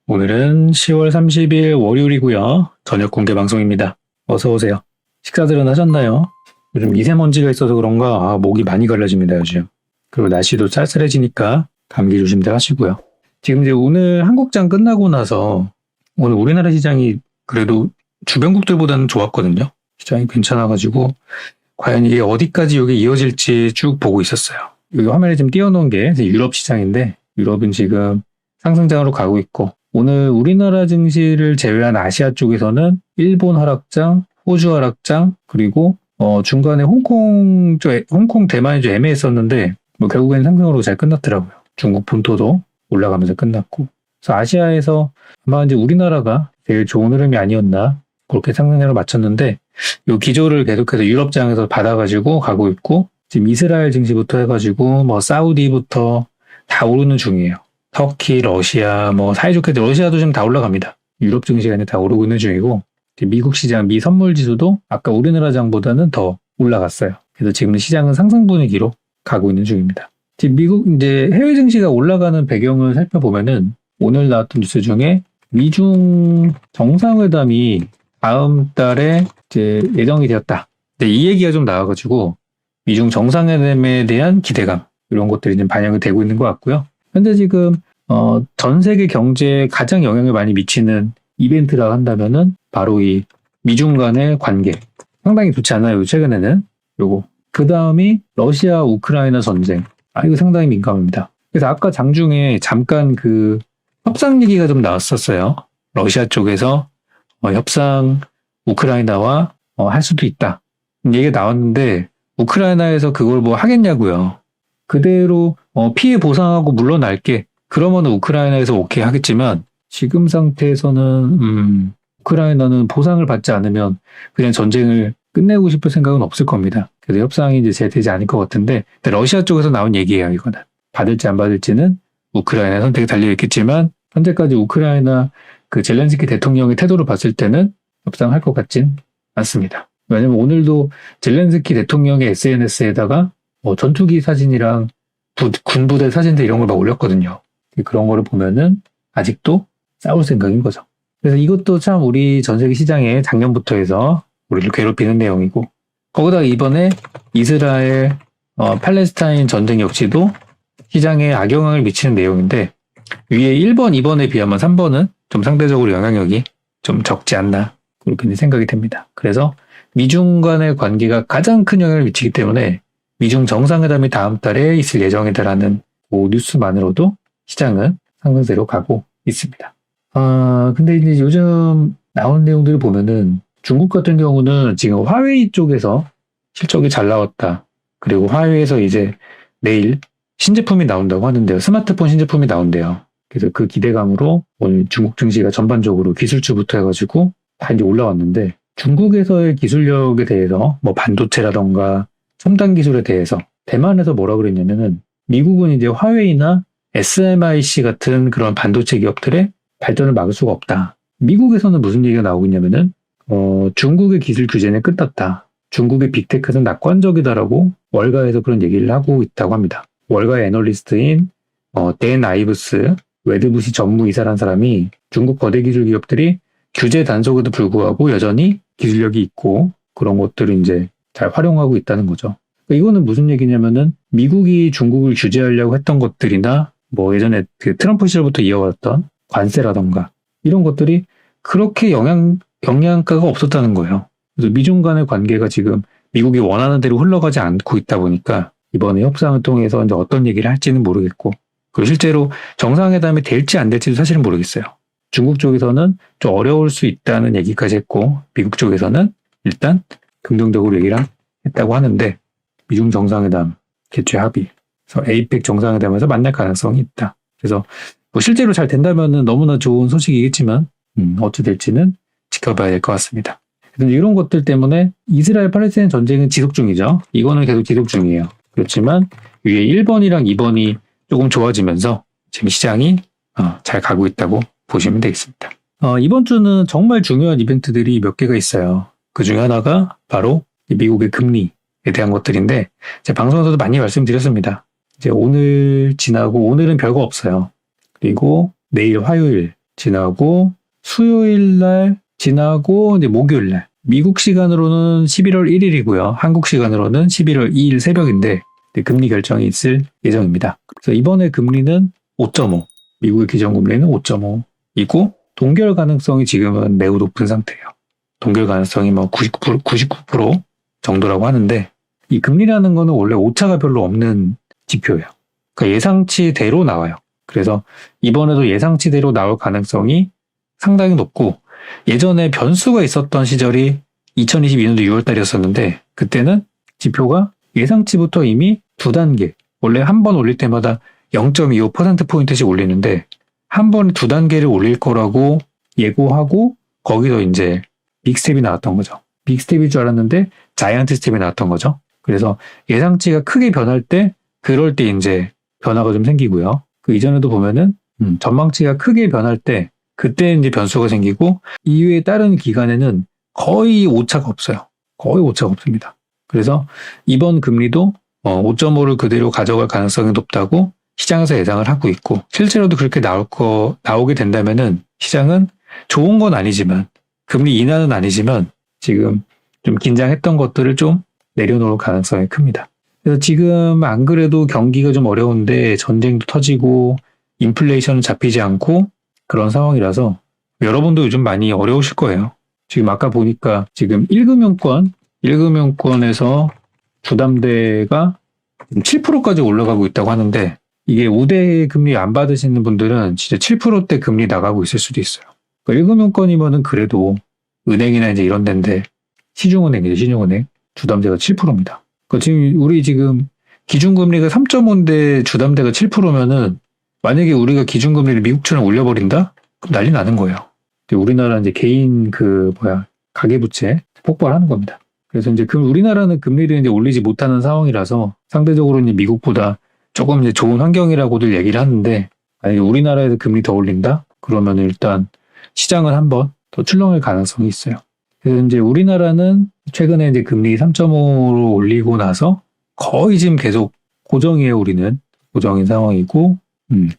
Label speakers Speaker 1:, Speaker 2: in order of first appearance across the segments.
Speaker 1: 오늘은 10월 30일 월요일이고요. 저녁 공개 방송입니다. 어서 오세요. 식사들은 하셨나요? 요즘 미세먼지가 있어서 그런가 목이 많이 갈라집니다, 요즘. 그리고 날씨도 쌀쌀해지니까 감기 조심들 하시고요. 지금 이제 오늘 한국장 끝나고 나서 오늘 우리나라 시장이 그래도 주변국들보다는 좋았거든요. 시장이 괜찮아가지고 과연 이게 어디까지 이게 이어질지 쭉 보고 있었어요. 여기 화면에 지금 띄워놓은 게 유럽 시장인데 유럽은 지금 상승장으로 가고 있고 오늘 우리나라 증시를 제외한 아시아 쪽에서는 일본 하락장, 호주 하락장, 그리고 중간에 홍콩 대만이 좀 애매했었는데 결국엔 상승으로 잘 끝났더라고요. 중국 본토도 올라가면서 끝났고. 그래서 아시아에서 아마 이제 우리나라가 제일 좋은 흐름이 아니었나 그렇게 상승으로 맞췄는데 이 기조를 계속해서 유럽장에서 받아가지고 가고 있고 지금 이스라엘 증시부터 해가지고 사우디부터 다 오르는 중이에요. 터키, 러시아, 사이좋게 러시아도 지금 다 올라갑니다. 유럽 증시가 이제 다 오르고 있는 중이고, 미국 시장, 미 선물 지수도 아까 우리나라 장보다는 더 올라갔어요. 그래서 지금 시장은 상승 분위기로 가고 있는 중입니다. 지금 미국, 이제 해외 증시가 올라가는 배경을 살펴보면은 오늘 나왔던 뉴스 중에 미중 정상회담이 다음 달에 이제 예정이 되었다. 근데 이 얘기가 좀 나와가지고 미중 정상회담에 대한 기대감, 이런 것들이 좀 반영이 되고 있는 것 같고요. 현재 지금 전 세계 경제에 가장 영향을 많이 미치는 이벤트라고 한다면은 바로 이 미중 간의 관계 상당히 좋지 않아요 최근에는. 요거 그 다음이 러시아 우크라이나 전쟁. 이거 상당히 민감합니다. 그래서 아까 장중에 잠깐 그 협상 얘기가 좀 나왔었어요. 러시아 쪽에서 협상 우크라이나와 할 수도 있다 얘기가 나왔는데 우크라이나에서 그걸 하겠냐고요. 그대로 피해 보상하고 물러날게. 그러면 우크라이나에서 오케이 하겠지만 지금 상태에서는 우크라이나는 보상을 받지 않으면 그냥 전쟁을 끝내고 싶을 생각은 없을 겁니다. 그래서 협상이 이제 잘 되지 않을 것 같은데 러시아 쪽에서 나온 얘기예요. 이거는 받을지 안 받을지는 우크라이나의 선택에 달려 있겠지만 현재까지 우크라이나 그 젤렌스키 대통령의 태도를 봤을 때는 협상할 것 같진 않습니다. 왜냐면 오늘도 젤렌스키 대통령의 SNS에다가 전투기 사진이랑 군부대 사진들 이런 걸 올렸거든요. 그런 거를 보면은 아직도 싸울 생각인 거죠. 그래서 이것도 참 우리 전 세계 시장에 작년부터 해서 우리를 괴롭히는 내용이고 거기다가 이번에 이스라엘 팔레스타인 전쟁 역시도 시장에 악영향을 미치는 내용인데 위에 1번, 2번에 비하면 3번은 좀 상대적으로 영향력이 좀 적지 않나 그렇게 생각이 됩니다. 그래서 미중 간의 관계가 가장 큰 영향을 미치기 때문에 미중 정상회담이 다음 달에 있을 예정이다라는 그 뉴스만으로도 시장은 상승세로 가고 있습니다. 근데 이제 요즘 나온 내용들을 보면은 중국 같은 경우는 지금 화웨이 쪽에서 실적이 잘 나왔다. 그리고 화웨이에서 이제 내일 신제품이 나온다고 하는데요. 스마트폰 신제품이 나온대요. 그래서 그 기대감으로 오늘 중국 증시가 전반적으로 기술주부터 해가지고 다 이제 올라왔는데 중국에서의 기술력에 대해서 반도체라던가 첨단 기술에 대해서 대만에서 뭐라 그랬냐면은 미국은 이제 화웨이나 SMIC 같은 그런 반도체 기업들의 발전을 막을 수가 없다. 미국에서는 무슨 얘기가 나오고 있냐면은 중국의 기술 규제는 끝났다. 중국의 빅테크는 낙관적이다라고 월가에서 그런 얘기를 하고 있다고 합니다. 월가의 애널리스트인 댄 아이브스 웨드부시 전무이사라는 사람이 중국 거대 기술 기업들이 규제 단속에도 불구하고 여전히 기술력이 있고 그런 것들을 이제 잘 활용하고 있다는 거죠. 이거는 무슨 얘기냐면은 미국이 중국을 규제하려고 했던 것들이나 예전에 그 트럼프 시절부터 이어왔던 관세라던가 이런 것들이 그렇게 영향가가 없었다는 거예요. 그래서 미중 간의 관계가 지금 미국이 원하는 대로 흘러가지 않고 있다 보니까 이번에 협상을 통해서 이제 어떤 얘기를 할지는 모르겠고 그리고 실제로 정상회담이 될지 안 될지도 사실은 모르겠어요. 중국 쪽에서는 좀 어려울 수 있다는 얘기까지 했고 미국 쪽에서는 일단 긍정적으로 얘기를 했다고 하는데 미중 정상회담 개최 합의 그래서 에이펙 정상회담에서 만날 가능성이 있다. 그래서 실제로 잘 된다면 너무나 좋은 소식이겠지만 어찌 될지는 지켜봐야 될 것 같습니다. 그래서 이런 것들 때문에 이스라엘 팔레스타인 전쟁은 지속 중이죠. 이거는 계속 지속 중이에요. 그렇지만 위에 1번이랑 2번이 조금 좋아지면서 지금 시장이 잘 가고 있다고 보시면 되겠습니다. 이번 주는 정말 중요한 이벤트들이 몇 개가 있어요. 그 중에 하나가 바로 미국의 금리에 대한 것들인데 제가 방송에서도 많이 말씀드렸습니다. 이제 오늘 지나고 오늘은 별거 없어요. 그리고 내일 화요일 지나고 수요일 날 지나고 이제 목요일 날. 미국 시간으로는 11월 1일이고요. 한국 시간으로는 11월 2일 새벽인데 금리 결정이 있을 예정입니다. 그래서 이번에 금리는 5.5, 미국의 기준금리는 5.5이고 동결 가능성이 지금은 매우 높은 상태예요. 동결 가능성이 뭐 99% 정도라고 하는데 이 금리라는 거는 원래 오차가 별로 없는 지표예요. 그러니까 예상치대로 나와요. 그래서 이번에도 예상치대로 나올 가능성이 상당히 높고 예전에 변수가 있었던 시절이 2022년도 6월 달이었었는데 그때는 지표가 예상치부터 이미 두 단계, 원래 한 번 올릴 때마다 0.25%포인트씩 올리는데 한 번에 두 단계를 올릴 거라고 예고하고 거기서 이제 빅스텝이 나왔던 거죠. 빅스텝일 줄 알았는데 자이언트 스텝이 나왔던 거죠. 그래서 예상치가 크게 변할 때 그럴 때 이제 변화가 좀 생기고요. 그 이전에도 보면은 전망치가 크게 변할 때 그때 이제 변수가 생기고 이후에 다른 기간에는 거의 오차가 없어요. 거의 오차가 없습니다. 그래서 이번 금리도 5.5를 그대로 가져갈 가능성이 높다고 시장에서 예상을 하고 있고 실제로도 그렇게 나오게 된다면은 시장은 좋은 건 아니지만 금리 인하는 아니지만 지금 좀 긴장했던 것들을 좀 내려놓을 가능성이 큽니다. 그래서 지금 안 그래도 경기가 좀 어려운데 전쟁도 터지고 인플레이션은 잡히지 않고 그런 상황이라서 여러분도 요즘 많이 어려우실 거예요. 지금 아까 보니까 지금 1금융권에서 주담대가 7%까지 올라가고 있다고 하는데 이게 우대 금리 안 받으시는 분들은 진짜 7%대 금리 나가고 있을 수도 있어요. 그러니까 1금융권이면은 그래도 은행이나 이제 이런 데인데 시중은행이죠, 시중은행. 주담대가 7%입니다. 그러니까 지금 기준금리가 3.5인데 주담대가 7%면은 만약에 우리가 기준금리를 미국처럼 올려버린다? 그럼 난리 나는 거예요. 우리나라 이제 개인 가계부채 폭발하는 겁니다. 그래서 이제 우리나라는 금리를 이제 올리지 못하는 상황이라서 상대적으로 이제 미국보다 조금 이제 좋은 환경이라고들 얘기를 하는데 만약에 우리나라에서 금리 더 올린다? 그러면 일단 시장은 한번 더 출렁일 가능성이 있어요. 그래서 이제 우리나라는 최근에 이제 금리 3.5로 올리고 나서 거의 지금 계속 고정이에요, 우리는. 고정인 상황이고,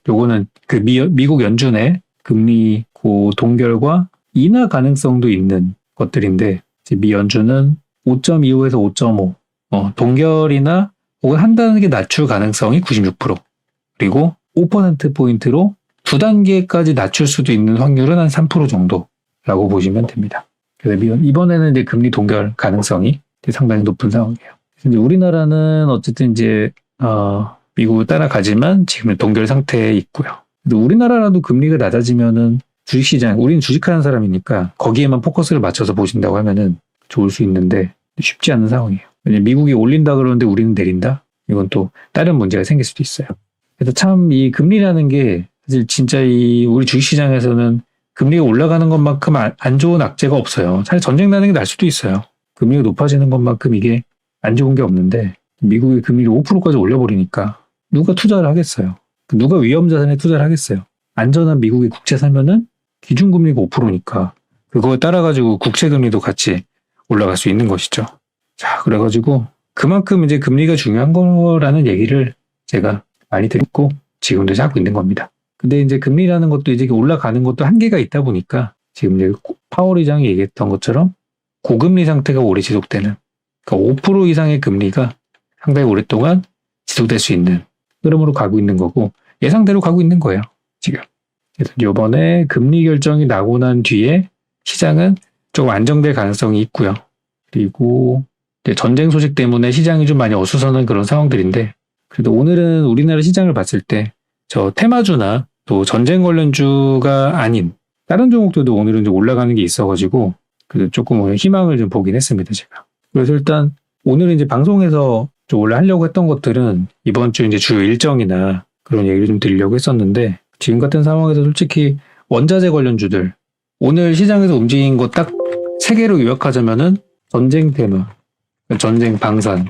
Speaker 1: 요거는 그 미국 연준의 금리 동결과 인하 가능성도 있는 것들인데, 미 연준은 5.25에서 5.5, 동결이나 혹은 한 단계 낮출 가능성이 96%, 그리고 5%포인트로 두 단계까지 낮출 수도 있는 확률은 한 3% 정도라고 보시면 됩니다. 그래서 이번에는 이제 금리 동결 가능성이 상당히 높은 상황이에요. 그래서 이제 우리나라는 어쨌든 이제 미국을 따라가지만 지금 동결 상태에 있고요. 우리나라라도 금리가 낮아지면은 주식시장, 우리는 주식하는 사람이니까 거기에만 포커스를 맞춰서 보신다고 하면은 좋을 수 있는데 쉽지 않은 상황이에요. 왜냐면 미국이 올린다 그러는데 우리는 내린다? 이건 또 다른 문제가 생길 수도 있어요. 그래서 참 이 금리라는 게 사실 진짜 우리 주식시장에서는 금리가 올라가는 것만큼 안 좋은 악재가 없어요. 사실 전쟁 나는 게 날 수도 있어요. 금리가 높아지는 것만큼 이게 안 좋은 게 없는데 미국이 금리를 5%까지 올려버리니까 누가 투자를 하겠어요? 누가 위험자산에 투자를 하겠어요? 안전한 미국의 국채 사면은 기준금리가 5%니까 그거에 따라가지고 국채금리도 같이 올라갈 수 있는 것이죠. 자, 그래가지고 그만큼 이제 금리가 중요한 거라는 얘기를 제가 많이 드렸고 지금도 하고 있는 겁니다. 근데 이제 금리라는 것도 이제 올라가는 것도 한계가 있다 보니까 지금 이제 파월 의장이 얘기했던 것처럼 고금리 상태가 오래 지속되는, 그러니까 5% 이상의 금리가 상당히 오랫동안 지속될 수 있는 흐름으로 가고 있는 거고 예상대로 가고 있는 거예요, 지금. 그래서 이번에 금리 결정이 나고 난 뒤에 시장은 조금 안정될 가능성이 있고요. 그리고 이제 전쟁 소식 때문에 시장이 좀 많이 어수선한 그런 상황들인데 그래도 오늘은 우리나라 시장을 봤을 때 저 테마주나 또 전쟁 관련주가 아닌 다른 종목들도 오늘은 좀 올라가는 게 있어가지고 그래도 조금 오늘 희망을 좀 보긴 했습니다, 제가. 그래서 일단 오늘은 이제 방송에서 좀 원래 하려고 했던 것들은 이번 주 이제 주요 일정이나 그런 얘기를 좀 드리려고 했었는데 지금 같은 상황에서 솔직히 원자재 관련주들 오늘 시장에서 움직인 거 딱 3개로 요약하자면은 전쟁 테마, 전쟁 방산,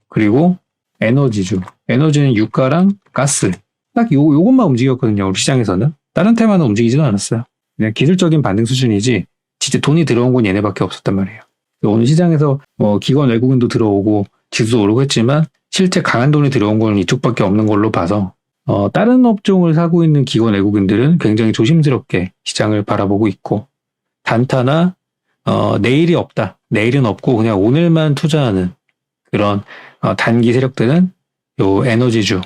Speaker 1: 그리고 에너지주. 에너지는 유가랑 가스. 딱 요것만 움직였거든요, 우리 시장에서는. 다른 테마는 움직이지도 않았어요. 그냥 기술적인 반등 수준이지 진짜 돈이 들어온 건 얘네밖에 없었단 말이에요. 오늘 시장에서 기관 외국인도 들어오고 지수도 오르고 했지만 실제 강한 돈이 들어온 건 이쪽밖에 없는 걸로 봐서 다른 업종을 사고 있는 기관 외국인들은 굉장히 조심스럽게 시장을 바라보고 있고, 단타나 내일이 없다, 내일은 없고 그냥 오늘만 투자하는 그런 단기 세력들은 요 에너지주,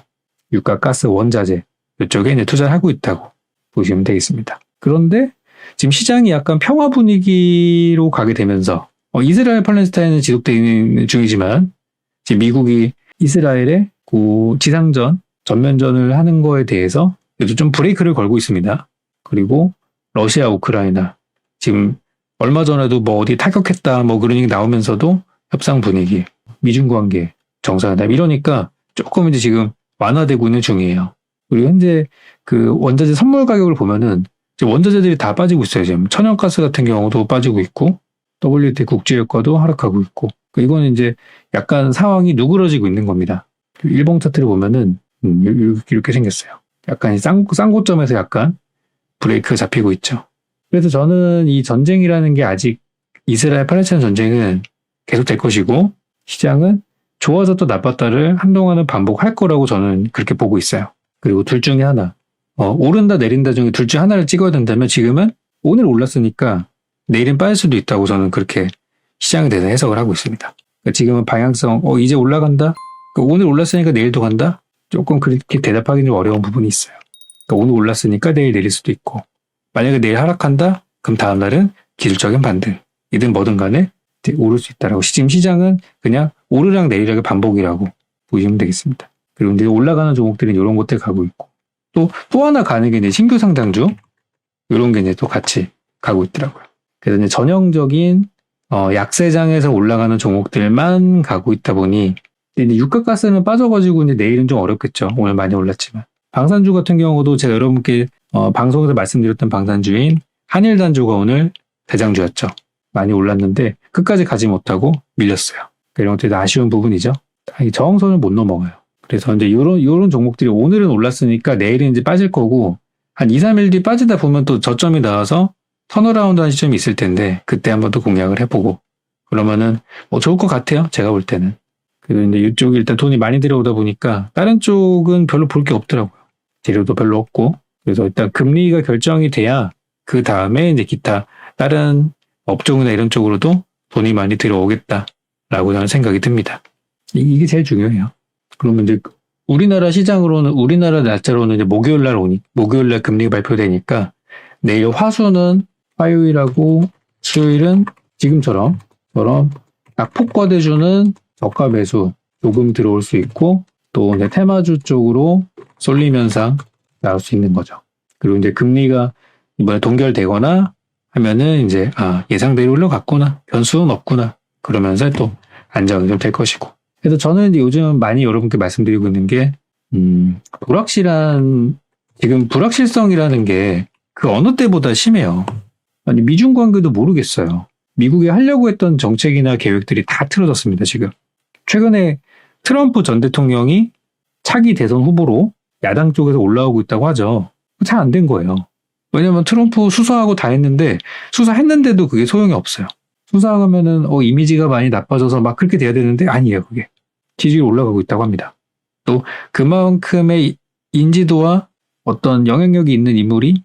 Speaker 1: 유가, 가스, 원자재 이쪽에 이제 투자를 하고 있다고 보시면 되겠습니다. 그런데 지금 시장이 약간 평화 분위기로 가게 되면서 이스라엘 팔레스타인은 지속되는 중이지만 지금 미국이 이스라엘의 그 지상전, 전면전을 하는 거에 대해서 그래도 좀 브레이크를 걸고 있습니다. 그리고 러시아, 우크라이나 지금 얼마 전에도 뭐 어디 타격했다 뭐 그런 얘기 나오면서도 협상 분위기, 미중 관계 정상화다 이러니까 조금 이제 지금 완화되고 있는 중이에요. 그리고 현재 그 원자재 선물 가격을 보면은 지금 원자재들이 다 빠지고 있어요. 지금 천연가스 같은 경우도 빠지고 있고 WTI 국제유가도 하락하고 있고 이거는 이제 약간 상황이 누그러지고 있는 겁니다. 일봉 차트를 보면은 이렇게 생겼어요. 약간 싼 고점에서 약간 브레이크가 잡히고 있죠. 그래서 저는 이 전쟁이라는 게 아직 이스라엘 팔레스타인 전쟁은 계속 될 것이고 시장은 좋아졌다 나빴다를 한동안은 반복할 거라고 저는 그렇게 보고 있어요. 그리고 둘 중에 하나, 오른다 내린다 중에 둘 중 하나를 찍어야 된다면 지금은 오늘 올랐으니까 내일은 빠질 수도 있다고 저는 그렇게 시장에 대해서 해석을 하고 있습니다. 그러니까 지금은 방향성, 이제 올라간다? 그러니까 오늘 올랐으니까 내일도 간다? 조금 그렇게 대답하기는 좀 어려운 부분이 있어요. 그러니까 오늘 올랐으니까 내일 내릴 수도 있고 만약에 내일 하락한다? 그럼 다음날은 기술적인 반등. 이든 뭐든 간에 오를 수 있다라고. 지금 시장은 그냥 오르락 내리락의 반복이라고 보시면 되겠습니다. 그리고 이제 올라가는 종목들은 이런 곳들 가고 있고 또 하나 가는 게 이제 신규 상장주 이런 게 이제 또 같이 가고 있더라고요. 그래서 이제 전형적인 약세장에서 올라가는 종목들만 가고 있다 보니 이제 유가가스는 빠져가지고 이제 내일은 좀 어렵겠죠. 오늘 많이 올랐지만 방산주 같은 경우도 제가 여러분께 방송에서 말씀드렸던 방산주인 한일단주가 오늘 대장주였죠. 많이 올랐는데 끝까지 가지 못하고 밀렸어요. 이런 것들이 아쉬운 부분이죠. 저항선을 못 넘어가요. 그래서 이제 이런 종목들이 오늘은 올랐으니까 내일은 이제 빠질 거고 한 2, 3일 뒤 빠지다 보면 또 저점이 나와서 턴어라운드 한 시점이 있을 텐데 그때 한번 또 공략을 해보고 그러면은 좋을 것 같아요. 제가 볼 때는. 그리고 이제 이쪽이 일단 돈이 많이 들어오다 보니까 다른 쪽은 별로 볼 게 없더라고요. 재료도 별로 없고 그래서 일단 금리가 결정이 돼야 그 다음에 이제 기타 다른 업종이나 이런 쪽으로도 돈이 많이 들어오겠다라고 저는 생각이 듭니다. 이게 제일 중요해요. 그러면 이제 우리나라 시장으로는 우리나라 날짜로는 이제 목요일 날 금리가 발표되니까 내일 화수는 화요일하고 수요일은 지금처럼 딱 폭과대주는 저가 매수 조금 들어올 수 있고 또 이제 테마주 쪽으로 쏠림 현상 나올 수 있는 거죠. 그리고 이제 금리가 이번에 동결되거나 하면은 이제 예상대로 올라갔구나 변수는 없구나 그러면서 또 안정이 좀 될 것이고. 그래서 저는 이제 요즘 많이 여러분께 말씀드리고 있는 게 지금 불확실성이라는 게 그 어느 때보다 심해요. 아니 미중 관계도 모르겠어요. 미국이 하려고 했던 정책이나 계획들이 다 틀어졌습니다. 지금 최근에 트럼프 전 대통령이 차기 대선 후보로 야당 쪽에서 올라오고 있다고 하죠. 잘 안 된 거예요. 왜냐면 트럼프 수사하고 다 했는데 수사했는데도 그게 소용이 없어요. 수사하면은 이미지가 많이 나빠져서 막 그렇게 돼야 되는데 아니에요. 그게 지지율이 올라가고 있다고 합니다. 또 그만큼의 인지도와 어떤 영향력이 있는 인물이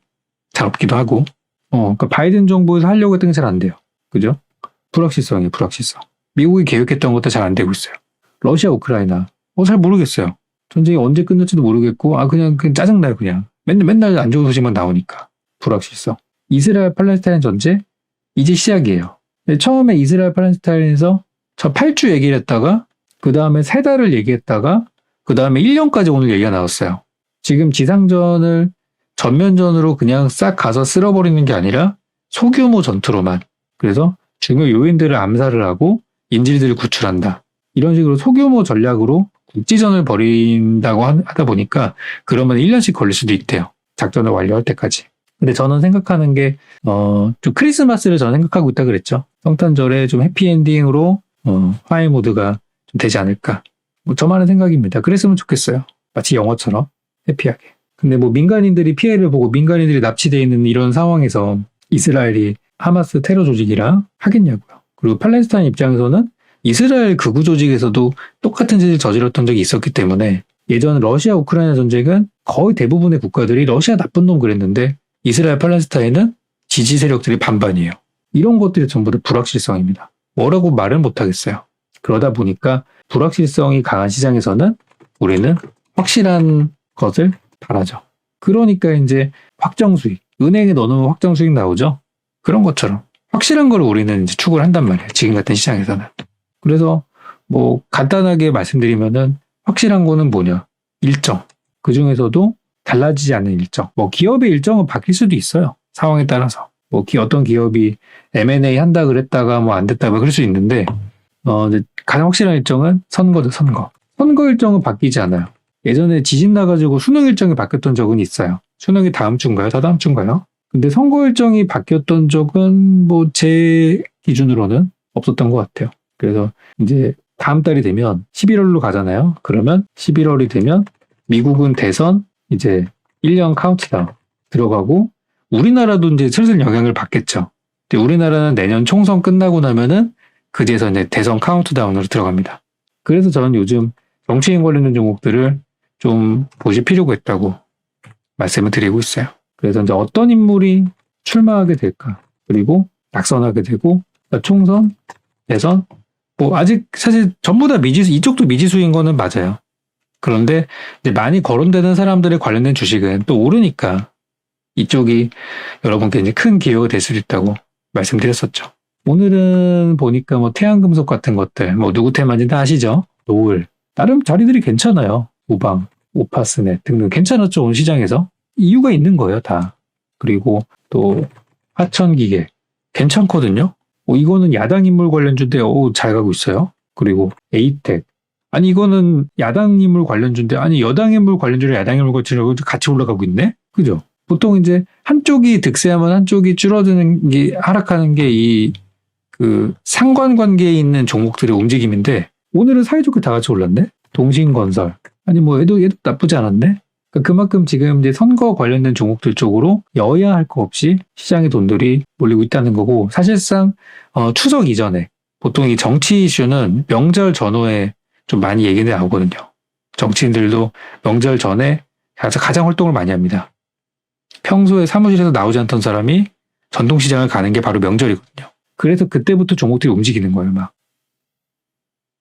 Speaker 1: 잘 없기도 하고 그러니까 바이든 정부에서 하려고 했던 게 잘 안 돼요. 그죠? 불확실성이에요. 불확실성. 미국이 계획했던 것도 잘 안 되고 있어요. 러시아, 우크라이나 잘 모르겠어요. 전쟁이 언제 끝날지도 모르겠고 그냥 짜증나요. 그냥 맨날 안 좋은 소식만 나오니까. 불확실성. 이스라엘 팔레스타인 전쟁 이제 시작이에요. 처음에 이스라엘 팔레스타인에서 저 8주 얘기를 했다가 그 다음에 3달을 얘기했다가 그 다음에 1년까지 오늘 얘기가 나왔어요. 지금 지상전을 전면전으로 그냥 싹 가서 쓸어버리는 게 아니라 소규모 전투로만. 그래서 중요 요인들을 암살을 하고 인질들을 구출한다. 이런 식으로 소규모 전략으로 국지전을 벌인다고 하다 보니까 그러면 1년씩 걸릴 수도 있대요. 작전을 완료할 때까지. 근데 저는 생각하는 게 좀 크리스마스를 저는 생각하고 있다 그랬죠. 성탄절에 좀 해피엔딩으로 화해 모드가 좀 되지 않을까. 저만의 생각입니다. 그랬으면 좋겠어요. 마치 영화처럼 해피하게. 근데 민간인들이 피해를 보고 민간인들이 납치되어 있는 이런 상황에서 이스라엘이 하마스 테러 조직이랑 하겠냐고요. 그리고 팔레스타인 입장에서는 이스라엘 극우 조직에서도 똑같은 짓을 저질렀던 적이 있었기 때문에 예전 러시아 우크라이나 전쟁은 거의 대부분의 국가들이 러시아 나쁜 놈 그랬는데 이스라엘 팔레스타인은 지지 세력들이 반반이에요. 이런 것들이 전부 다 불확실성입니다. 뭐라고 말을 못하겠어요. 그러다 보니까 불확실성이 강한 시장에서는 우리는 확실한 것을 바라죠. 그러니까 이제 확정 수익, 은행에 넣어놓으면 확정 수익 나오죠. 그런 것처럼 확실한 걸 우리는 이제 추구를 한단 말이에요. 지금 같은 시장에서는. 그래서 뭐 간단하게 말씀드리면은 확실한 거는 뭐냐? 일정. 그 중에서도 달라지지 않는 일정. 뭐 기업의 일정은 바뀔 수도 있어요. 상황에 따라서. 뭐 어떤 기업이 M&A 한다 그랬다가 뭐 안 됐다 뭐 그럴 수 있는데 이제 가장 확실한 일정은 선거죠, 선거. 선거 일정은 바뀌지 않아요. 예전에 지진 나가지고 수능 일정이 바뀌었던 적은 있어요. 수능이 다음 주인가요? 다다음 주인가요? 근데 선거 일정이 바뀌었던 적은 뭐 제 기준으로는 없었던 것 같아요. 그래서 이제 다음 달이 되면 11월로 가잖아요. 그러면 11월이 되면 미국은 대선 이제 1년 카운트다운 들어가고 우리나라도 이제 슬슬 영향을 받겠죠. 근데 우리나라는 내년 총선 끝나고 나면은 그제서 이제 대선 카운트다운으로 들어갑니다. 그래서 저는 요즘 정치인 관련된 종목들을 좀 보실 필요가 있다고 말씀을 드리고 있어요. 그래서 이제 어떤 인물이 출마하게 될까, 그리고 낙선하게 되고, 총선, 대선, 뭐 아직 사실 전부 다 미지수, 이쪽도 미지수인 거는 맞아요. 그런데 이제 많이 거론되는 사람들에 관련된 주식은 또 오르니까 이쪽이 여러분께 이제 큰 기회가 될 수도 있다고 말씀드렸었죠. 오늘은 보니까 뭐 태양금속 같은 것들, 뭐 누구 테마인지 다 아시죠? 노을. 나름 자리들이 괜찮아요. 우방, 오파스넷 등등 괜찮았죠, 오늘 시장에서. 이유가 있는 거예요, 다. 그리고 또 하천기계 괜찮거든요. 이거는 야당 인물 관련주인데 잘 가고 있어요. 그리고 에이텍. 아니 이거는 야당 인물 관련주인데 아니 여당 인물 관련주를 야당 인물 관련주로 같이 올라가고 있네? 그죠? 보통 이제 한쪽이 득세하면 한쪽이 줄어드는 게 하락하는 게 그 상관관계에 있는 종목들의 움직임인데 오늘은 사이좋게 다 같이 올랐네? 동신건설. 아니 뭐 얘도 나쁘지 않았네? 그만큼 지금 이제 선거 관련된 종목들 쪽으로 여야 할 거 없이 시장의 돈들이 몰리고 있다는 거고 사실상 추석 이전에 보통 이 정치 이슈는 명절 전후에 좀 많이 얘기가 나오거든요. 정치인들도 명절 전에 가장 활동을 많이 합니다. 평소에 사무실에서 나오지 않던 사람이 전통시장을 가는 게 바로 명절이거든요. 그래서 그때부터 종목들이 움직이는 거예요, 막.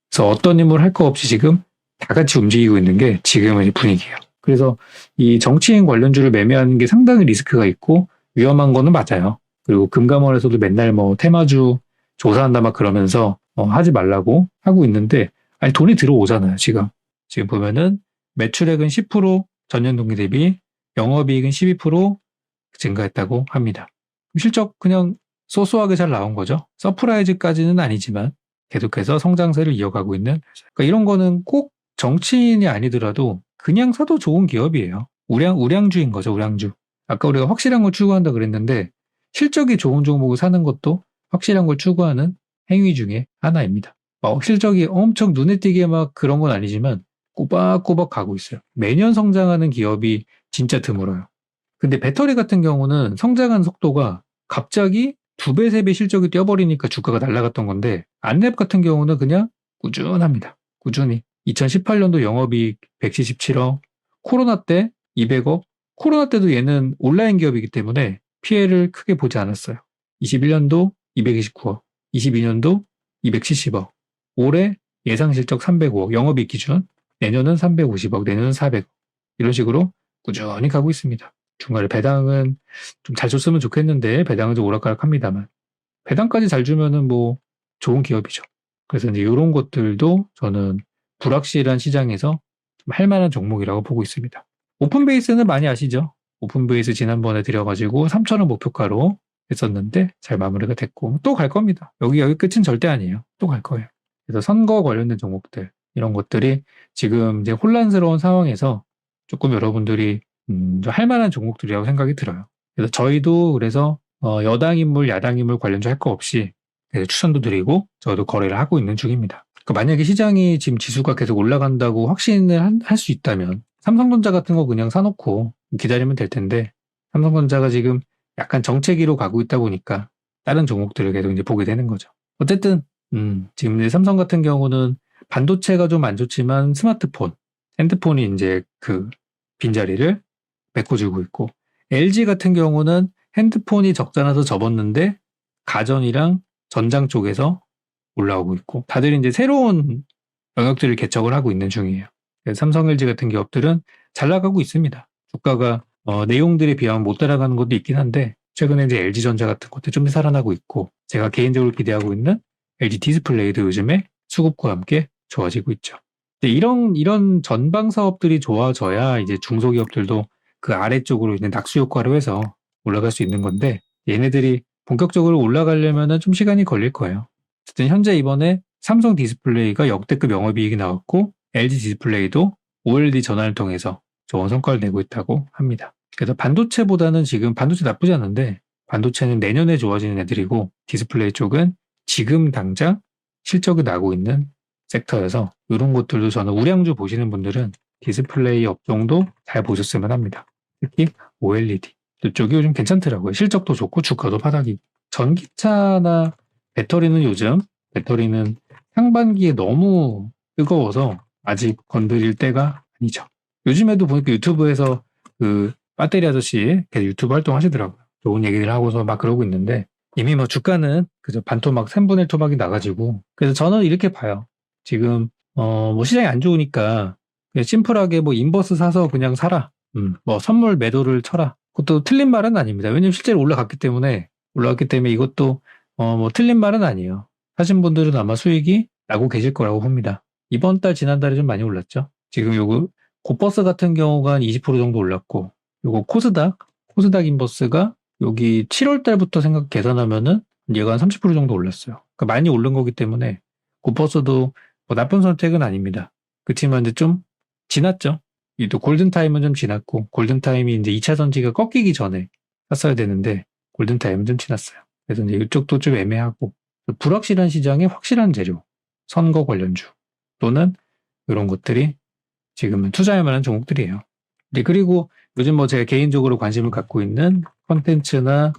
Speaker 1: 그래서 어떤 인물 할 거 없이 지금 다 같이 움직이고 있는 게 지금의 분위기예요. 그래서 이 정치인 관련주를 매매하는 게 상당히 리스크가 있고 위험한 거는 맞아요. 그리고 금감원에서도 맨날 뭐 테마주 조사한다 막 그러면서 하지 말라고 하고 있는데 아니 돈이 들어오잖아요, 지금. 지금 보면은 매출액은 10% 전년 동기 대비 영업이익은 12% 증가했다고 합니다. 실적 그냥 소소하게 잘 나온 거죠. 서프라이즈까지는 아니지만 계속해서 성장세를 이어가고 있는 그러니까 이런 거는 꼭 정치인이 아니더라도 그냥 사도 좋은 기업이에요. 우량주인 거죠, 우량주. 아까 우리가 확실한 걸 추구한다 그랬는데 실적이 좋은 종목을 사는 것도 확실한 걸 추구하는 행위 중에 하나입니다. 실적이 엄청 눈에 띄게 막 그런 건 아니지만 꼬박꼬박 가고 있어요. 매년 성장하는 기업이 진짜 드물어요. 근데 배터리 같은 경우는 성장하는 속도가 갑자기 2배, 3배 실적이 뛰어버리니까 주가가 날아갔던 건데 안랩 같은 경우는 그냥 꾸준합니다. 꾸준히. 2018년도 영업이익 177억, 코로나 때 200억, 코로나 때도 얘는 온라인 기업이기 때문에 피해를 크게 보지 않았어요. 21년도 229억, 22년도 270억, 올해 예상 실적 305억, 영업이익 기준, 내년은 350억, 내년은 400억. 이런 식으로 꾸준히 가고 있습니다. 중간에 배당은 좀 잘 줬으면 좋겠는데 배당은 좀 오락가락합니다만 배당까지 잘 주면은 뭐 좋은 기업이죠. 그래서 이제 이런 것들도 저는 불확실한 시장에서 좀 할 만한 종목이라고 보고 있습니다. 오픈베이스는 많이 아시죠? 오픈베이스 지난번에 드려가지고 3,000원 목표가로 했었는데 잘 마무리가 됐고 또 갈 겁니다. 여기 끝은 절대 아니에요. 또 갈 거예요. 그래서 선거 관련된 종목들 이런 것들이 지금 이제 혼란스러운 상황에서 조금 여러분들이 좀 할 만한 종목들이라고 생각이 들어요. 그래서 저희도 그래서 여당 인물, 야당 인물 관련주 할 거 없이 추천도 드리고 저도 거래를 하고 있는 중입니다. 그러니까 만약에 시장이 지금 지수가 계속 올라간다고 확신을 할 수 있다면 삼성전자 같은 거 그냥 사놓고 기다리면 될 텐데 삼성전자가 지금 약간 정체기로 가고 있다 보니까 다른 종목들을 계속 이제 보게 되는 거죠. 어쨌든 지금 이제 삼성 같은 경우는 반도체가 좀 안 좋지만 스마트폰 핸드폰이 이제 그 빈자리를 메꿔주고 있고, LG 같은 경우는 핸드폰이 적자나서 접었는데 가전이랑 전장 쪽에서 올라오고 있고, 다들 이제 새로운 영역들을 개척을 하고 있는 중이에요. 삼성, LG 같은 기업들은 잘 나가고 있습니다. 주가가 내용들에 비하면 못 따라가는 것도 있긴 한데, 최근에 이제 LG전자 같은 것도 좀 살아나고 있고, 제가 개인적으로 기대하고 있는 LG 디스플레이도 요즘에 수급과 함께 좋아지고 있죠. 이런 전방 사업들이 좋아져야 이제 중소기업들도 그 아래쪽으로 이제 낙수 효과로 해서 올라갈 수 있는 건데, 얘네들이 본격적으로 올라가려면 좀 시간이 걸릴 거예요. 어쨌든 현재 이번에 삼성 디스플레이가 역대급 영업이익이 나왔고, LG 디스플레이도 OLED 전환을 통해서 좋은 성과를 내고 있다고 합니다. 그래서 반도체보다는 지금 반도체 나쁘지 않은데, 반도체는 내년에 좋아지는 애들이고, 디스플레이 쪽은 지금 당장 실적이 나고 있는 섹터여서, 이런 것들도 저는 우량주 보시는 분들은 디스플레이 업종도 잘 보셨으면 합니다. 특히 OLED 이쪽이 요즘 괜찮더라고요. 실적도 좋고 주가도 바닥이. 전기차나 배터리는 상반기에 너무 뜨거워서 아직 건드릴 때가 아니죠. 요즘에도 보니까 유튜브에서 그 배터리 아저씨 계속 유튜브 활동하시더라고요. 좋은 얘기를 하고서 막 그러고 있는데, 이미 뭐 주가는 그저 반토막 3분의 1 토막이 나가지고, 그래서 저는 이렇게 봐요. 지금 뭐 시장이 안 좋으니까 그냥 심플하게 뭐 인버스 사서 그냥 사라. 뭐 선물 매도를 쳐라. 그것도 틀린 말은 아닙니다. 왜냐면 실제로 올라갔기 때문에 이것도 뭐 틀린 말은 아니에요. 하신 분들은 아마 수익이 나고 계실 거라고 봅니다. 이번 달 지난달에 좀 많이 올랐죠. 지금 요거 고버스 같은 경우가 한 20% 정도 올랐고, 요거 코스닥 인버스가 여기 7월 달부터 계산하면은 얘가 한 30% 정도 올랐어요. 그러니까 많이 오른 거기 때문에 고버스도 뭐 나쁜 선택은 아닙니다. 그렇지만 이제 좀 지났죠. 또 골든타임은 좀 지났고, 골든타임이 이제 2차 전지가 꺾이기 전에 샀어야 되는데, 골든타임은 좀 지났어요. 그래서 이제 이쪽도 좀 애매하고, 불확실한 시장에 확실한 재료, 선거 관련주, 또는 이런 것들이 지금은 투자할 만한 종목들이에요. 그리고 요즘 뭐 제가 개인적으로 관심을 갖고 있는 컨텐츠나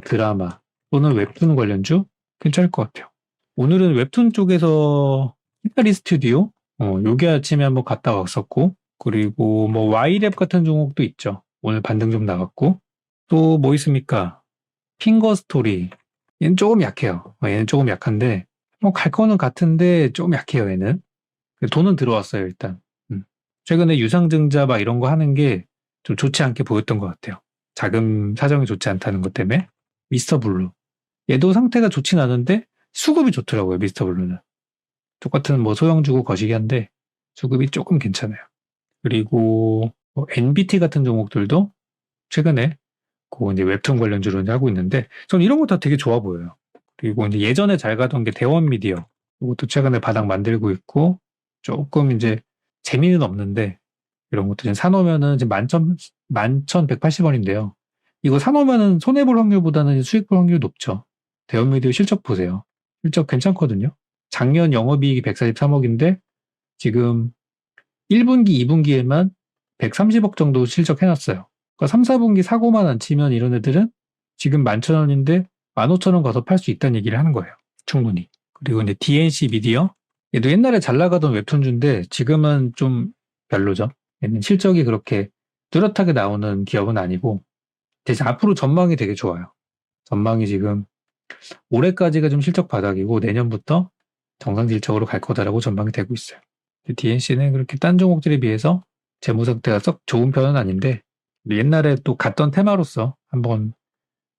Speaker 1: 드라마, 또는 웹툰 관련주 괜찮을 것 같아요. 오늘은 웹툰 쪽에서 히카리 스튜디오, 요게 아침에 한번 갔다 왔었고, 그리고 뭐 Y랩 같은 종목도 있죠. 오늘 반등 좀 나갔고, 또 뭐 있습니까? 핑거 스토리. 얘는 조금 약해요. 얘는 조금 약한데, 뭐 갈 거는 같은데 조금 약해요, 얘는. 돈은 들어왔어요, 일단. 최근에 유상증자 막 이런 거 하는 게 좀 좋지 않게 보였던 것 같아요. 자금 사정이 좋지 않다는 것 때문에. 미스터 블루. 얘도 상태가 좋진 않은데 수급이 좋더라고요, 미스터 블루는. 똑같은 뭐 소형주고 거시기 한데 수급이 조금 괜찮아요. 그리고 뭐 NBT 같은 종목들도 최근에 그 이제 웹툰 관련주로 이제 하고 있는데, 저는 이런 거 다 되게 좋아 보여요. 그리고 이제 예전에 잘 가던 게 대원 미디어. 이것도 최근에 바닥 만들고 있고, 조금 이제 재미는 없는데, 이런 것도 지금 사놓으면은 지금 11,180원인데요. 이거 사놓으면은 손해볼 확률보다는 수익 볼 확률이 높죠. 대원 미디어 실적 보세요. 실적 괜찮거든요. 작년 영업이익이 143억인데, 지금 1분기, 2분기에만 130억 정도 실적해놨어요. 그러니까 3, 4분기 사고만 안 치면 이런 애들은 지금 11,000원인데 15,000원 가서 팔 수 있다는 얘기를 하는 거예요. 충분히. 그리고 이제 DNC 미디어. 얘도 옛날에 잘 나가던 웹툰주인데 지금은 좀 별로죠. 얘는 실적이 그렇게 뚜렷하게 나오는 기업은 아니고, 대신 앞으로 전망이 되게 좋아요. 전망이 지금 올해까지가 좀 실적 바닥이고 내년부터 정상 실적으로 갈 거다라고 전망이 되고 있어요. DNC는 그렇게 딴 종목들에 비해서 재무 상태가 썩 좋은 편은 아닌데, 옛날에 또 갔던 테마로서 한번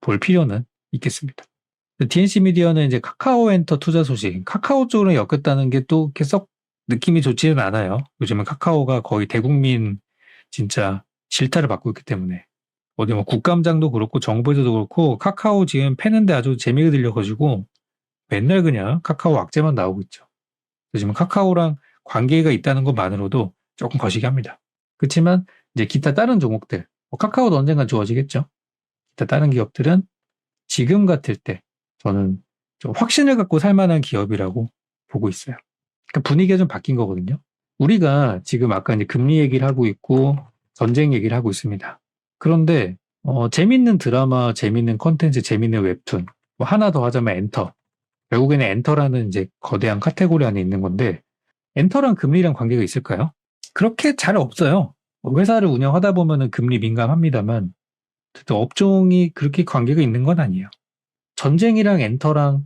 Speaker 1: 볼 필요는 있겠습니다. DNC 미디어는 이제 카카오엔터 투자 소식, 카카오 쪽으로 엮였다는 게 또 이렇게 썩 느낌이 좋지는 않아요. 요즘은 카카오가 거의 대국민 진짜 질타를 받고 있기 때문에, 어디 뭐 국감장도 그렇고 정부에서도 그렇고 카카오 지금 패는데 아주 재미가 들려가지고 맨날 그냥 카카오 악재만 나오고 있죠. 요즘은 카카오랑 관계가 있다는 것만으로도 조금 거시기 합니다. 그렇지만 이제 기타 다른 종목들, 카카오도 언젠간 좋아지겠죠. 기타 다른 기업들은 지금 같을 때 저는 좀 확신을 갖고 살 만한 기업이라고 보고 있어요. 그러니까 분위기가 좀 바뀐 거거든요. 우리가 지금 아까 이제 금리 얘기를 하고 있고 전쟁 얘기를 하고 있습니다. 그런데 재밌는 드라마, 재밌는 콘텐츠, 재밌는 웹툰, 뭐 하나 더 하자면 엔터. 결국에는 엔터라는 이제 거대한 카테고리 안에 있는 건데, 엔터랑 금리랑 관계가 있을까요? 그렇게 잘 없어요. 회사를 운영하다 보면은 금리 민감합니다만, 또 업종이 그렇게 관계가 있는 건 아니에요. 전쟁이랑 엔터랑,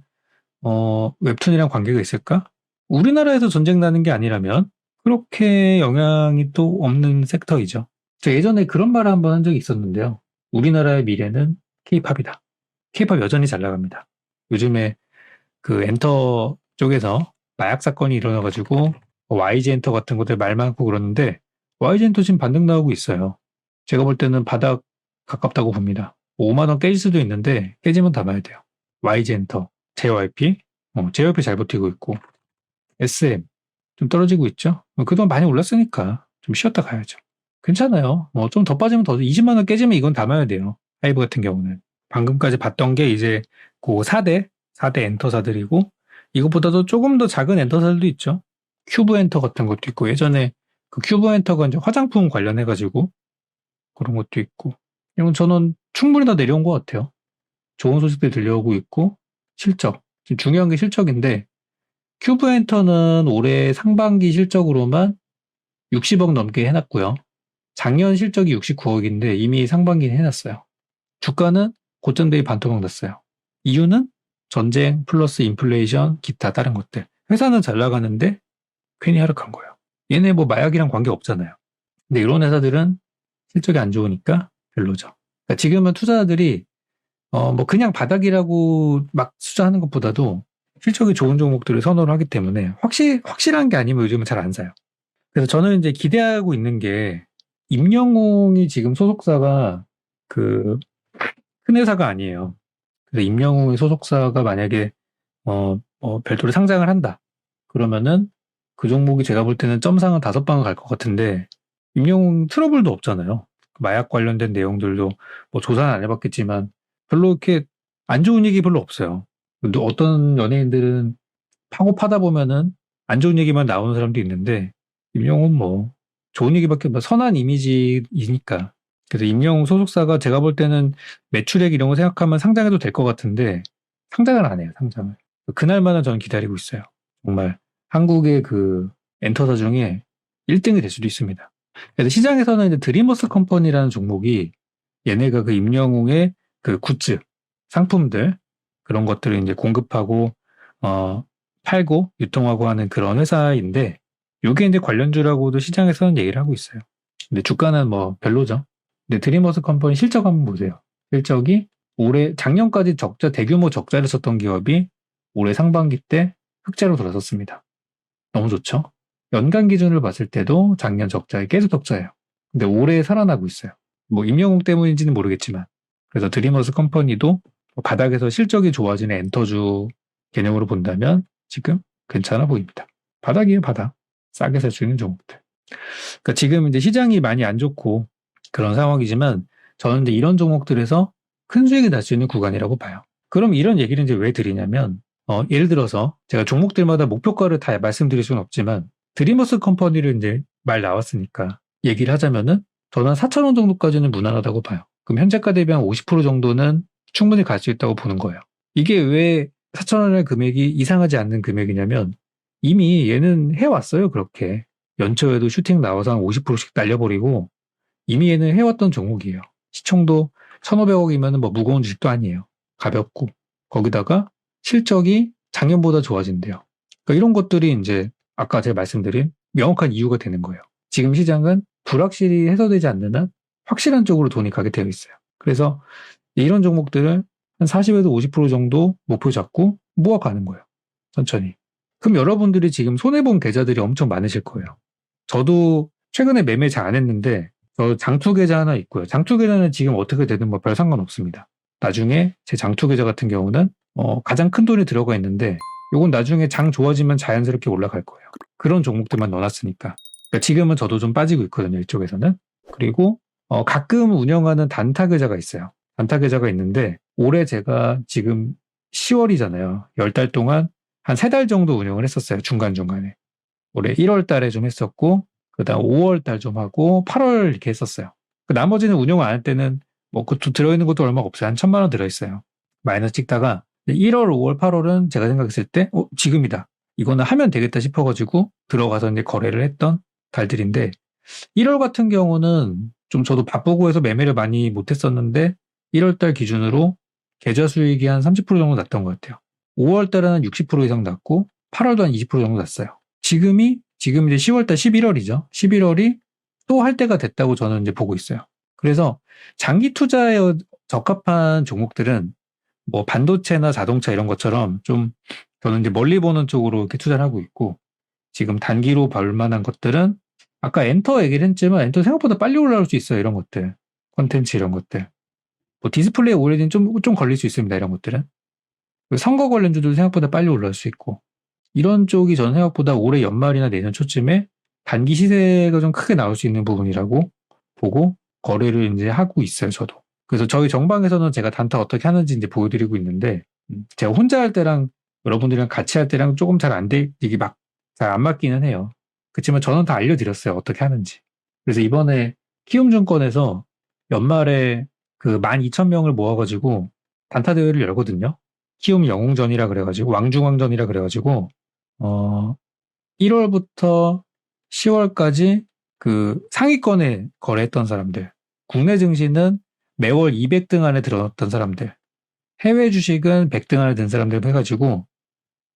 Speaker 1: 웹툰이랑 관계가 있을까? 우리나라에서 전쟁 나는 게 아니라면, 그렇게 영향이 또 없는 섹터이죠. 저 예전에 그런 말을 한번 한 적이 있었는데요. 우리나라의 미래는 케이팝이다. 케이팝 여전히 잘 나갑니다. 요즘에 그 엔터 쪽에서 마약 사건이 일어나가지고 YG 엔터 같은 것들 말 많고 그러는데 YG 엔터 지금 반등 나오고 있어요. 제가 볼 때는 바닥 가깝다고 봅니다. 5만 원 깨질 수도 있는데 깨지면 담아야 돼요. YG 엔터, JYP, JYP 잘 버티고 있고 SM 좀 떨어지고 있죠. 그동안 많이 올랐으니까 좀 쉬었다 가야죠. 괜찮아요. 좀 더 빠지면 더 20만 원 깨지면 이건 담아야 돼요. 하이브 같은 경우는. 방금까지 봤던 게 이제 그 4대 엔터사들이고 이것보다도 조금 더 작은 엔터사들도 있죠. 큐브 엔터 같은 것도 있고 예전에 그 큐브 엔터가 이제 화장품 관련해가지고 그런 것도 있고 이건 저는 충분히 다 내려온 것 같아요. 좋은 소식들이 들려오고 있고 실적. 지금 중요한 게 실적인데 큐브 엔터는 올해 상반기 실적으로만 60억 넘게 해놨고요. 작년 실적이 69억인데 이미 상반기는 해놨어요. 주가는 고점 대비 반토막 났어요. 이유는 전쟁 플러스 인플레이션 기타 다른 것들. 회사는 잘 나가는데 괜히 하락한 거예요. 얘네 뭐 마약이랑 관계 없잖아요. 근데 이런 회사들은 실적이 안 좋으니까 별로죠. 그러니까 지금은 투자자들이 뭐 그냥 바닥이라고 막 투자하는 것보다도 실적이 좋은 종목들을 선호를 하기 때문에 확실한 게 아니면 요즘은 잘 안 사요. 그래서 저는 이제 기대하고 있는 게 임영웅이 지금 소속사가 그 큰 회사가 아니에요. 그래서 임영웅의 소속사가 만약에 별도로 상장을 한다. 그러면은 그 종목이 제가 볼 때는 점상은 5방은 갈 것 같은데 임영웅 트러블도 없잖아요. 마약 관련된 내용들도 뭐 조사는 안 해봤겠지만 별로 이렇게 안 좋은 얘기 별로 없어요. 근데 어떤 연예인들은 파고 파다 보면은 안 좋은 얘기만 나오는 사람도 있는데 임영웅은 뭐 좋은 얘기밖에 선한 이미지이니까. 그래서 임영웅 소속사가 제가 볼 때는 매출액 이런 거 생각하면 상장해도 될 것 같은데 상장을 안 해요. 상장을. 그날만은 저는 기다리고 있어요. 정말 한국의 그 엔터사 중에 1등이 될 수도 있습니다. 그래서 시장에서는 이제 드리머스 컴퍼니라는 종목이 얘네가 그 임영웅의 그 굿즈, 상품들 그런 것들을 이제 공급하고 팔고 유통하고 하는 그런 회사인데 요게 이제 관련주라고도 시장에서는 얘기를 하고 있어요. 근데 주가는 뭐 별로죠. 근데 드리머스 컴퍼니 실적 한번 보세요. 실적이 올해 작년까지 대규모 적자를 썼던 기업이 올해 상반기 때 흑자로 돌아섰습니다. 너무 좋죠? 연간 기준을 봤을 때도 작년 적자에 계속 적자예요. 근데 올해 살아나고 있어요. 뭐 임영웅 때문인지는 모르겠지만 그래서 드리머스 컴퍼니도 바닥에서 실적이 좋아지는 엔터주 개념으로 본다면 지금 괜찮아 보입니다. 바닥이에요, 바닥. 싸게 살 수 있는 종목들. 그러니까 지금 이제 시장이 많이 안 좋고 그런 상황이지만 저는 이제 이런 종목들에서 큰 수익이 날 수 있는 구간이라고 봐요. 그럼 이런 얘기를 이제 왜 드리냐면 예를 들어서 제가 종목들마다 목표가를 다 말씀드릴 수는 없지만 드리머스 컴퍼니를 이제 말 나왔으니까 얘기를 하자면은 저는 4,000원 정도까지는 무난하다고 봐요. 그럼 현재가 대비 한 50% 정도는 충분히 갈 수 있다고 보는 거예요. 이게 왜 4,000원의 금액이 이상하지 않는 금액이냐면 이미 얘는 해왔어요. 그렇게. 연초에도 슈팅 나와서 한 50%씩 날려버리고 이미 얘는 해왔던 종목이에요. 시총도 1,500억이면 뭐 무거운 주식도 아니에요. 가볍고. 거기다가 실적이 작년보다 좋아진대요. 그러니까 이런 것들이 이제 아까 제가 말씀드린 명확한 이유가 되는 거예요. 지금 시장은 불확실히 해소되지 않는 한 확실한 쪽으로 돈이 가게 되어 있어요. 그래서 이런 종목들을 한 40에서 50% 정도 목표 잡고 모아가는 거예요. 천천히. 그럼 여러분들이 지금 손해본 계좌들이 엄청 많으실 거예요. 저도 최근에 매매 잘 안 했는데 저 장투 계좌 하나 있고요. 장투 계좌는 지금 어떻게 되든 뭐 별 상관없습니다. 나중에 제 장투 계좌 같은 경우는 가장 큰 돈이 들어가 있는데 요건 나중에 장 좋아지면 자연스럽게 올라갈 거예요. 그런 종목들만 넣어놨으니까. 그러니까 지금은 저도 좀 빠지고 있거든요. 이쪽에서는. 그리고 가끔 운영하는 단타 계좌가 있어요. 단타 계좌가 있는데 올해 제가 지금 10월이잖아요. 10달 동안 한 3달 정도 운영을 했었어요. 중간중간에. 올해 1월 달에 좀 했었고 그다음 5월 달 좀 하고 8월 이렇게 했었어요. 그 나머지는 운영 안 할 때는 뭐 그것도 들어있는 것도 얼마 없어요. 한 1,000만 원 들어있어요. 마이너스 찍다가 1월, 5월, 8월은 제가 생각했을 때 지금이다. 이거는 하면 되겠다 싶어가지고 들어가서 이제 거래를 했던 달들인데 1월 같은 경우는 좀 저도 바쁘고 해서 매매를 많이 못했었는데 1월 달 기준으로 계좌 수익이 한 30% 정도 났던 것 같아요. 5월 달은 60% 이상 났고 8월도 한 20% 정도 났어요. 지금 이제 10월 달 11월이죠. 11월이 또 할 때가 됐다고 저는 이제 보고 있어요. 그래서 장기 투자에 적합한 종목들은 뭐 반도체나 자동차 이런 것처럼 좀 저는 이제 멀리 보는 쪽으로 이렇게 투자를 하고 있고, 지금 단기로 볼 만한 것들은 아까 엔터 얘기를 했지만 엔터 생각보다 빨리 올라올 수 있어요. 이런 것들. 콘텐츠 이런 것들. 뭐 디스플레이 OLED는 좀 걸릴 수 있습니다. 이런 것들은. 선거 관련주도 생각보다 빨리 올라올 수 있고, 이런 쪽이 저는 생각보다 올해 연말이나 내년 초쯤에 단기 시세가 좀 크게 나올 수 있는 부분이라고 보고 거래를 이제 하고 있어요. 저도. 그래서 저희 정방에서는 제가 단타 어떻게 하는지 이제 보여드리고 있는데, 제가 혼자 할 때랑 여러분들이랑 같이 할 때랑 조금 이게 막 잘 안 맞기는 해요. 그렇지만 저는 다 알려드렸어요. 어떻게 하는지. 그래서 이번에 키움증권에서 연말에 그 12,000명을 모아가지고 단타 대회를 열거든요. 키움 영웅전이라 그래가지고, 왕중왕전이라 그래가지고, 1월부터 10월까지 그 상위권에 거래했던 사람들, 국내 증시는 매월 200등 안에 들어왔던 사람들, 해외 주식은 100등 안에 든 사람들 해가지고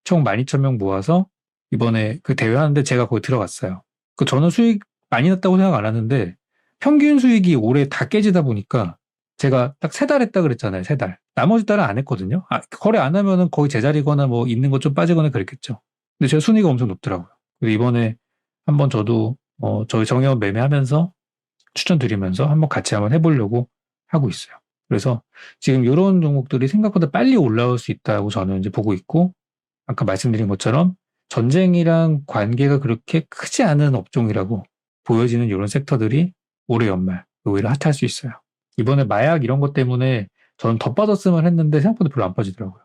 Speaker 1: 총 12,000명 모아서 이번에 그 대회 하는데 제가 거기 들어갔어요. 저는 수익 많이 났다고 생각 안 하는데 평균 수익이 올해 다 깨지다 보니까 제가 딱 3달 했다 그랬잖아요. 3달. 나머지 달은 안 했거든요. 거래 안 하면은 거의 제자리거나 뭐 있는 것 좀 빠지거나 그랬겠죠. 근데 제 순위가 엄청 높더라고요. 그래서 이번에 한번 저도 저희 정해원 매매하면서 추천드리면서 한번 같이 한번 해보려고 하고 있어요. 그래서 지금 이런 종목들이 생각보다 빨리 올라올 수 있다고 저는 이제 보고 있고, 아까 말씀드린 것처럼 전쟁이랑 관계가 그렇게 크지 않은 업종이라고 보여지는 이런 섹터들이 올해 연말 오히려 핫할 수 있어요. 이번에 마약 이런 것 때문에 저는 더 빠졌으면 했는데 생각보다 별로 안 빠지더라고요.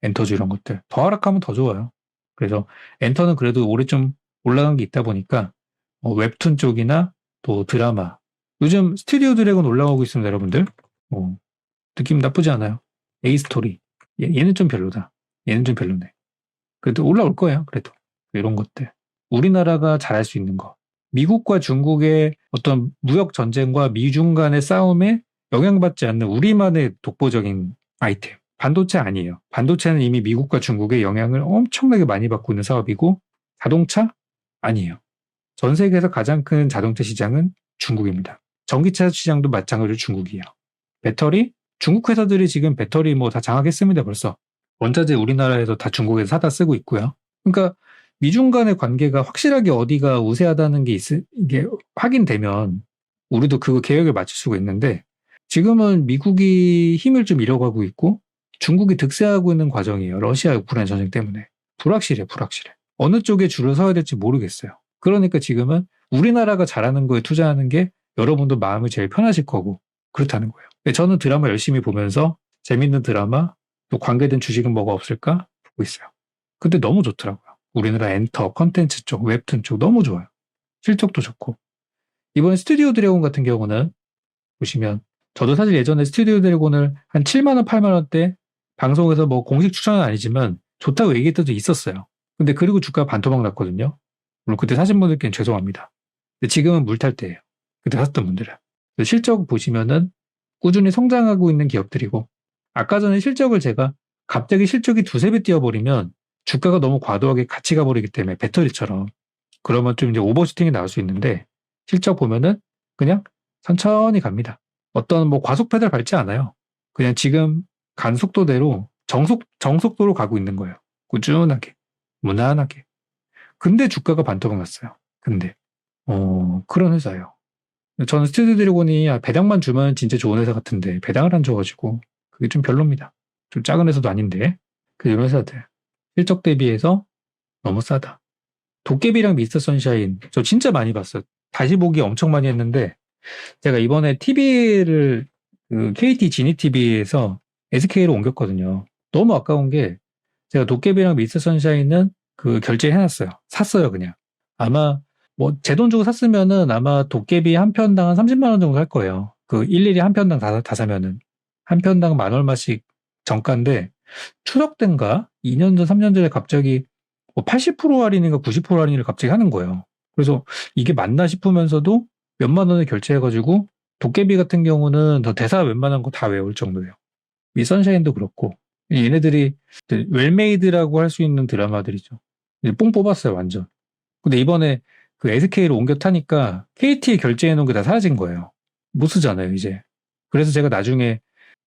Speaker 1: 엔터주 이런 것들. 더 하락하면 더 좋아요. 그래서 엔터는 그래도 올해 좀 올라간 게 있다 보니까 웹툰 쪽이나 또 드라마. 요즘 스튜디오 드래곤 올라오고 있습니다, 여러분들. 느낌 나쁘지 않아요. 에이스토리. 얘는 좀 별로다. 얘는 좀 별로네. 그래도 올라올 거예요, 그래도. 이런 것들. 우리나라가 잘할 수 있는 거. 미국과 중국의 어떤 무역 전쟁과 미중 간의 싸움에 영향받지 않는 우리만의 독보적인 아이템. 반도체 아니에요. 반도체는 이미 미국과 중국의 영향을 엄청나게 많이 받고 있는 사업이고, 자동차 아니에요. 전 세계에서 가장 큰 자동차 시장은 중국입니다. 전기차 시장도 마찬가지로 중국이에요. 배터리? 중국 회사들이 지금 배터리 뭐 다 장악했습니다, 벌써. 원자재 우리나라에서 다 중국에서 사다 쓰고 있고요. 그러니까 미중 간의 관계가 확실하게 어디가 우세하다는 게 이게 확인되면 우리도 그 계획을 맞출 수가 있는데, 지금은 미국이 힘을 좀 잃어가고 있고 중국이 득세하고 있는 과정이에요. 러시아 우크라이나 전쟁 때문에. 불확실해. 어느 쪽에 줄을 서야 될지 모르겠어요. 그러니까 지금은 우리나라가 잘하는 거에 투자하는 게 여러분도 마음이 제일 편하실 거고 그렇다는 거예요. 저는 드라마 열심히 보면서 재밌는 드라마, 또 관계된 주식은 뭐가 없을까 보고 있어요. 근데 너무 좋더라고요. 우리나라 엔터, 컨텐츠 쪽, 웹툰 쪽 너무 좋아요. 실적도 좋고. 이번 스튜디오 드래곤 같은 경우는 보시면, 저도 사실 예전에 스튜디오 드래곤을 한 7만 원, 8만 원대 방송에서 뭐 공식 추천은 아니지만 좋다고 얘기할 때도 있었어요. 근데 그리고 주가가 반토막 났거든요. 물론 그때 사신 분들께는 죄송합니다. 근데 지금은 물탈 때예요. 그때 샀던 분들은. 실적 보시면은 꾸준히 성장하고 있는 기업들이고, 아까 전에 실적을 제가 갑자기 실적이 두세 배 뛰어버리면 주가가 너무 과도하게 같이 가버리기 때문에 배터리처럼, 그러면 좀 이제 오버슈팅이 나올 수 있는데, 실적 보면은 그냥 천천히 갑니다. 어떤 뭐 과속 페달 밟지 않아요. 그냥 지금 간 속도대로 정속도로 가고 있는 거예요. 꾸준하게, 무난하게. 근데 주가가 반토막 났어요. 근데 그런 회사예요. 저는 스튜디오 드래곤이 배당만 주면 진짜 좋은 회사 같은데 배당을 안 줘가지고 그게 좀 별로입니다. 좀 작은 회사도 아닌데 이런 회사들 실적 대비해서 너무 싸다. 도깨비랑 미스터 선샤인 저 진짜 많이 봤어요. 다시 보기 엄청 많이 했는데, 제가 이번에 TV를 KT 지니 TV에서 SK로 옮겼거든요. 너무 아까운 게 제가 도깨비랑 미스터 선샤인은 결제해놨어요. 샀어요, 그냥. 아마 뭐 제 돈 주고 샀으면은 아마 도깨비 한 편당 한 30만 원 정도 할 거예요. 일일이 한 편당 다 사면은 한 편당 만 얼마씩 정가인데, 추석 때인가 2년 전, 3년 전에 갑자기 뭐 80% 할인인가 90% 할인을 갑자기 하는 거예요. 그래서 이게 맞나 싶으면서도 몇만 원을 결제해가지고 도깨비 같은 경우는 더 대사 웬만한 거 다 외울 정도예요. 이 선샤인도 그렇고 얘네들이 웰메이드라고 할 수 있는 드라마들이죠. 뽕 뽑았어요 완전. 근데 이번에 그 SK로 옮겨 타니까 KT에 결제해 놓은 게 다 사라진 거예요. 못 쓰잖아요 이제. 그래서 제가 나중에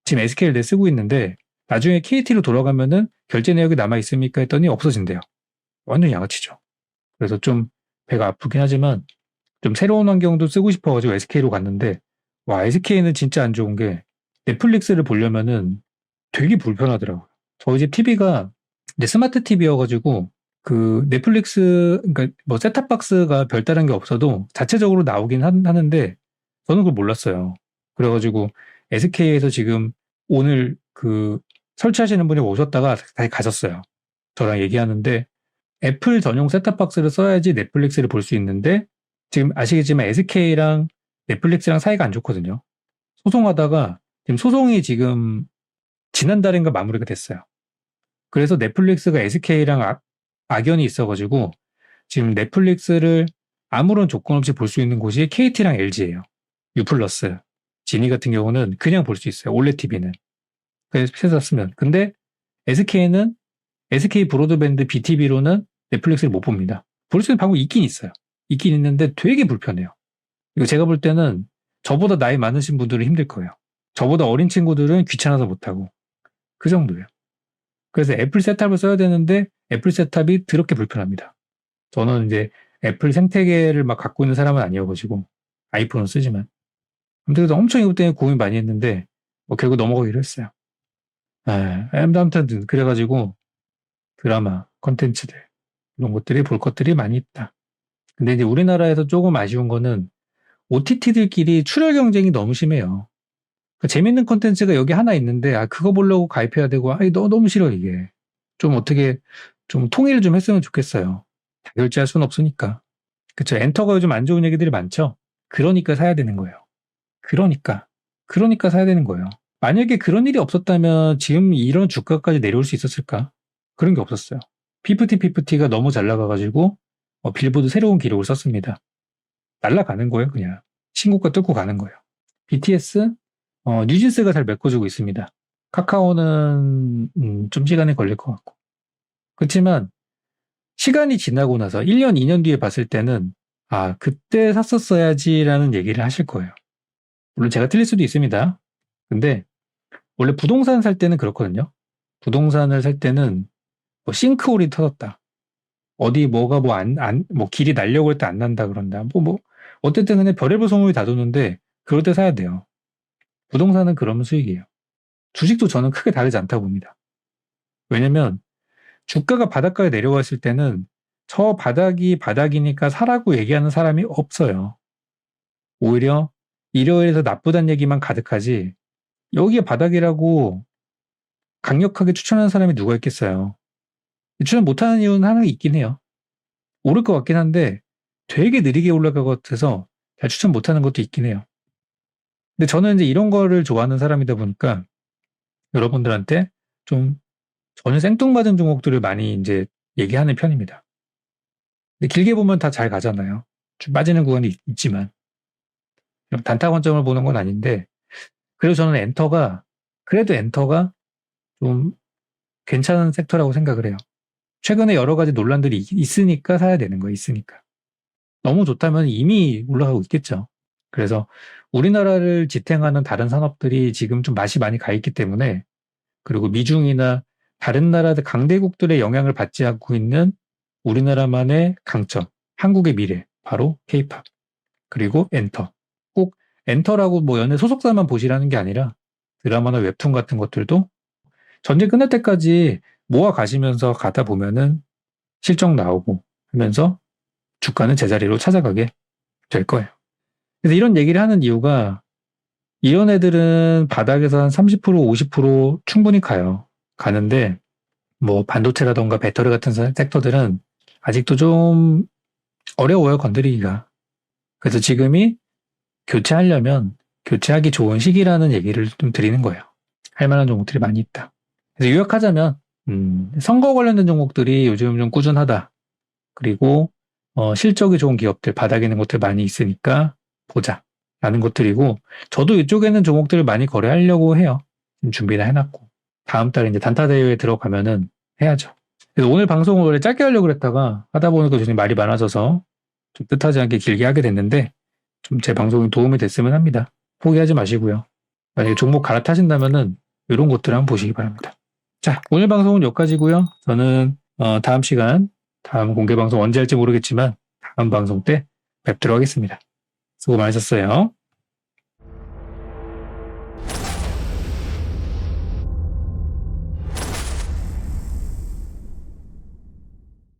Speaker 1: 지금 SK를 내 쓰고 있는데 나중에 KT로 돌아가면은 결제 내역이 남아 있습니까 했더니 없어진대요. 완전 양아치죠. 그래서 좀 배가 아프긴 하지만 좀 새로운 환경도 쓰고 싶어가지고 SK로 갔는데 와 SK는 진짜 안 좋은 게 넷플릭스를 보려면은 되게 불편하더라고요. 저희 집 TV가 이제 스마트 TV여가지고 그 넷플릭스 그러니까 뭐 셋탑박스가 별다른 게 없어도 자체적으로 나오긴 하는데 저는 그걸 몰랐어요. 그래가지고 SK에서 지금 오늘 그 설치하시는 분이 오셨다가 다시 가셨어요. 저랑 얘기하는데 애플 전용 셋탑박스를 써야지 넷플릭스를 볼 수 있는데 지금 아시겠지만 SK랑 넷플릭스랑 사이가 안 좋거든요. 소송하다가 지금 지난달인가 마무리가 됐어요. 그래서 넷플릭스가 SK랑 악연이 있어가지고 지금 넷플릭스를 아무런 조건 없이 볼 수 있는 곳이 KT랑 LG예요. U+. 지니 같은 경우는 그냥 볼 수 있어요. 올레 TV는. 그래서 샀으면. 근데 SK는 SK 브로드밴드 BTV로는 넷플릭스를 못 봅니다. 볼 수 있는 방법이 있긴 있어요. 있긴 있는데 되게 불편해요. 이거 제가 볼 때는 저보다 나이 많으신 분들은 힘들 거예요. 저보다 어린 친구들은 귀찮아서 못하고. 그 정도예요. 그래서 애플 셋탑을 써야 되는데 애플 셋탑이 더럽게 불편합니다. 저는 이제 애플 생태계를 막 갖고 있는 사람은 아니어가지고 아이폰은 쓰지만 아무튼 그래서 엄청 이것 때문에 고민 많이 했는데 뭐 결국 넘어가기로 했어요. 아무튼 그래가지고 드라마, 컨텐츠들 이런 것들이 볼 것들이 많이 있다. 근데 이제 우리나라에서 조금 아쉬운 거는 OTT들끼리 출혈 경쟁이 너무 심해요. 그러니까 재밌는 컨텐츠가 여기 하나 있는데 그거 보려고 가입해야 되고 너무 싫어 이게. 좀 어떻게 좀 통일을 좀 했으면 좋겠어요. 다 결제할 수는 없으니까. 그쵸. 엔터가 요즘 안 좋은 얘기들이 많죠. 그러니까 사야 되는 거예요. 그러니까 사야 되는 거예요. 만약에 그런 일이 없었다면 지금 이런 주가까지 내려올 수 있었을까? 그런 게 없었어요. 피프티가 너무 잘 나가가지고 빌보드 새로운 기록을 썼습니다. 날아가는 거예요, 그냥. 신고가 뚫고 가는 거예요. BTS 뉴진스가 잘 메꿔주고 있습니다. 카카오는 좀 시간이 걸릴 것 같고. 그렇지만 시간이 지나고 나서 1년, 2년 뒤에 봤을 때는 그때 샀었어야지라는 얘기를 하실 거예요. 물론 제가 틀릴 수도 있습니다. 근데 원래 부동산 살 때는 그렇거든요. 부동산을 살 때는 뭐 싱크홀이 터졌다. 어디 뭐가 뭐 길이 날려고 할 때 안 난다 그런다. 어쨌든 그냥 별의별 소문이 다 도는데 그럴 때 사야 돼요. 부동산은 그러면 수익이에요. 주식도 저는 크게 다르지 않다고 봅니다. 왜냐면 주가가 바닷가에 내려와 있을 때는 저 바닥이 바닥이니까 사라고 얘기하는 사람이 없어요. 오히려 이러이러해서 나쁘다는 얘기만 가득하지 여기에 바닥이라고 강력하게 추천하는 사람이 누가 있겠어요. 추천 못하는 이유는 하나 있긴 해요. 오를 것 같긴 한데 되게 느리게 올라갈 것 같아서 잘 추천 못하는 것도 있긴 해요. 근데 저는 이제 이런 거를 좋아하는 사람이다 보니까 여러분들한테 좀 전혀 생뚱맞은 종목들을 많이 이제 얘기하는 편입니다. 근데 길게 보면 다 잘 가잖아요. 좀 빠지는 구간이 있지만 단타 관점을 보는 건 아닌데 그래서 저는 그래도 엔터가 좀 괜찮은 섹터라고 생각을 해요. 최근에 여러 가지 논란들이 있으니까 사야 되는 거예요. 있으니까. 너무 좋다면 이미 올라가고 있겠죠. 그래서 우리나라를 지탱하는 다른 산업들이 지금 좀 맛이 많이 가 있기 때문에 그리고 미중이나 다른 나라들 강대국들의 영향을 받지 않고 있는 우리나라만의 강점, 한국의 미래, 바로 K-팝, 그리고 엔터. 꼭 엔터라고 뭐 연예 소속사만 보시라는 게 아니라 드라마나 웹툰 같은 것들도 전쟁 끝날 때까지 모아 가시면서 가다 보면은 실적 나오고 하면서 주가는 제자리로 찾아가게 될 거예요. 그래서 이런 얘기를 하는 이유가 이런 애들은 바닥에서 한 30%, 50% 충분히 가요. 가는데 뭐 반도체라던가 배터리 같은 섹터들은 아직도 좀 어려워요, 건드리기가. 그래서 지금이 교체하려면 교체하기 좋은 시기라는 얘기를 좀 드리는 거예요. 할 만한 종목들이 많이 있다. 그래서 요약하자면 선거 관련된 종목들이 요즘 좀 꾸준하다. 그리고 실적이 좋은 기업들, 바닥에 있는 것들 많이 있으니까 보자. 라는 것들이고, 저도 이쪽에는 종목들을 많이 거래하려고 해요. 지금 준비를 해놨고. 다음 달에 이제 단타 대회에 들어가면은 해야죠. 그래서 오늘 방송을 원래 짧게 하려고 했다가 하다 보니까 요즘 말이 많아져서 좀 뜻하지 않게 길게 하게 됐는데, 좀 제 방송이 도움이 됐으면 합니다. 포기하지 마시고요. 만약에 종목 갈아타신다면은 이런 것들을 한번 보시기 바랍니다. 자, 오늘 방송은 여기까지고요. 저는 다음 시간, 다음 공개 방송 언제 할지 모르겠지만 다음 방송 때 뵙도록 하겠습니다. 수고 많으셨어요.